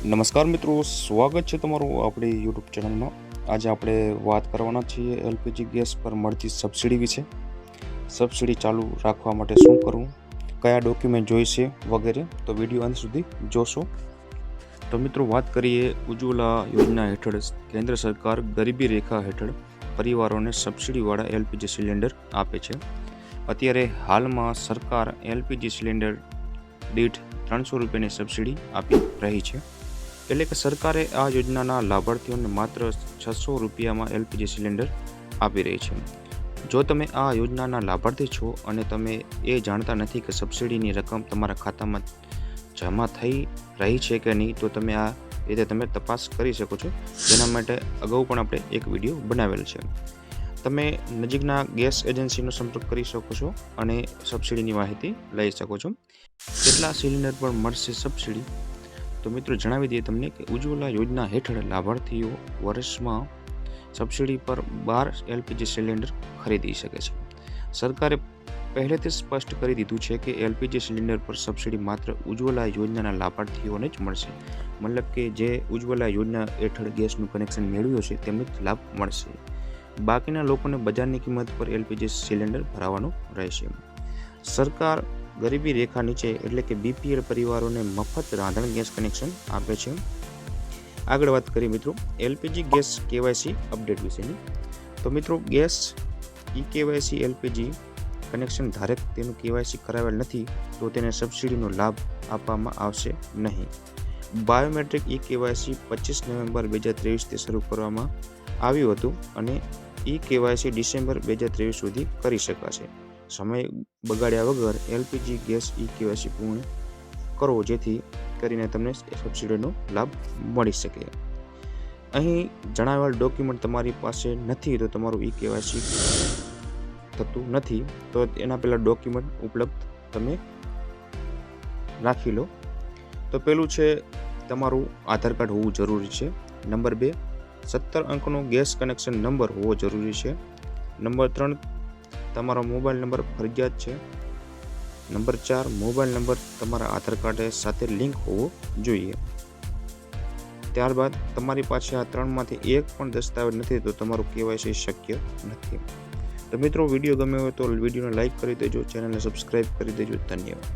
નમસ્કાર મિત્રો, સ્વાગત છે તમારું આપણી યુટ્યુબ ચેનલમાં। આજે આપણે વાત કરવાના છીએ એલપીજી ગેસ પર મળતી સબસિડી વિશે। સબસિડી ચાલુ રાખવા માટે શું કરવું, કયા ડોક્યુમેન્ટ જોઈશે વગેરે। તો વિડીયો અંત સુધી જોશો। તો મિત્રો વાત કરીએ ઉજ્જવલા યોજના હેઠળ કેન્દ્ર સરકાર ગરીબી રેખા હેઠળ પરિવારોને સબસિડીવાળા એલપીજી સિલિન્ડર આપે છે। અત્યારે હાલમાં સરકાર એલપીજી સિલિન્ડર દીઠ 300 રૂપિયાની સબસિડી આપી રહી છે। એટલે કે સરકારે આ યોજનાના લાભાર્થીઓને માત્ર 600 રૂપિયામાં એલપીજી સિલિન્ડર આપી રહી છે। જો તમે આ યોજનાના લાભાર્થી છો અને તમે એ જાણતા નથી કે સબસિડીની રકમ તમારા ખાતામાં જમા થઈ રહી છે કે નહીં, તો તમે આ રીતે તમે તપાસ કરી શકો છો। જેના માટે અગાઉ પણ આપણે એક વિડીયો બનાવેલ છે। તમે નજીકના ગેસ એજન્સીનો સંપર્ક કરી શકો છો અને સબસિડીની માહિતી લઈ શકો છો। કેટલા સિલિન્ડર પર મળશે સબસિડી? તો મિત્રો જણાવી દઈએ તમને કે ઉજ્જવલા યોજના હેઠળ લાભાર્થીઓ વર્ષમાં સબસિડી પર 12 એલપીજી સિલિન્ડર ખરીદી શકે છે। સરકારે પહેલેથી સ્પષ્ટ કરી દીધું છે કે એલપીજી સિલિન્ડર પર સબસિડી માત્ર ઉજ્જવલા યોજનાના લાભાર્થીઓને જ મળશે। મતલબ કે જે ઉજ્જવલા યોજના હેઠળ ગેસનું કનેક્શન મેળવ્યું છે તેમને જ લાભ મળશે। બાકીના લોકોને બજારની કિંમત પર એલપીજી સિલિન્ડર ભરાવાનું રહેશે। સરકાર ગરીબી રેખા નીચે એટલે કે બીપીએલ પરિવારોને મફત રાંધણ ગેસ કનેક્શન આપે છે। આગળ વાત કરીએ મિત્રો એલપીજી ગેસ કેવાયસી અપડેટ વિશેની। તો મિત્રો ગેસ કેવાયસી એલપીજી કનેક્શન ધારક તેનું કેવાયસી કરાવેલ નથી તો તેને સબસિડીનો લાભ આપવામાં આવશે નહીં। બાયોમેટ્રિક કેવાયસી 25 નવેમ્બર 2023થી શરૂ કરવામાં આવ્યું હતું અને કેવાયસી ડિસેમ્બર 2023 સુધી કરી શકાશે। સમય બગાડ્યા વગર એલપીજી ગેસ કેવાયસી પૂર્ણ કરો જેથી કરીને તમને સબસિડીનો લાભ મળી શકે। અહીં જણાવેલ ડોક્યુમેન્ટ તમારી પાસે નથી તો તમારું કેવાયસી થતું નથી, તો એના પહેલાં ડોક્યુમેન્ટ ઉપલબ્ધ તમે રાખી લો। તો પહેલું છે તમારું આધાર કાર્ડ હોવું જરૂરી છે। નંબર 2 17 અંકનો ગેસ કનેક્શન નંબર હોવો જરૂરી છે। નંબર 3 તમારો મોબાઈલ નંબર ફરજિયાત છે। નંબર 4 મોબાઈલ નંબર તમારા આધાર કાર્ડ સાથે લિંક હોવો જોઈએ। ત્યારબાદ તમારી પાસે આ ત્રણમાંથી એક પણ દસ્તાવેજ નથી તો તમારું કેવાયસી શક્ય નથી। તો મિત્રો વિડીયો ગમ્યો હોય તો વિડીયોને લાઈક કરી દેજો, ચેનલને સબસ્ક્રાઈબ કરી દેજો। ધન્યવાદ।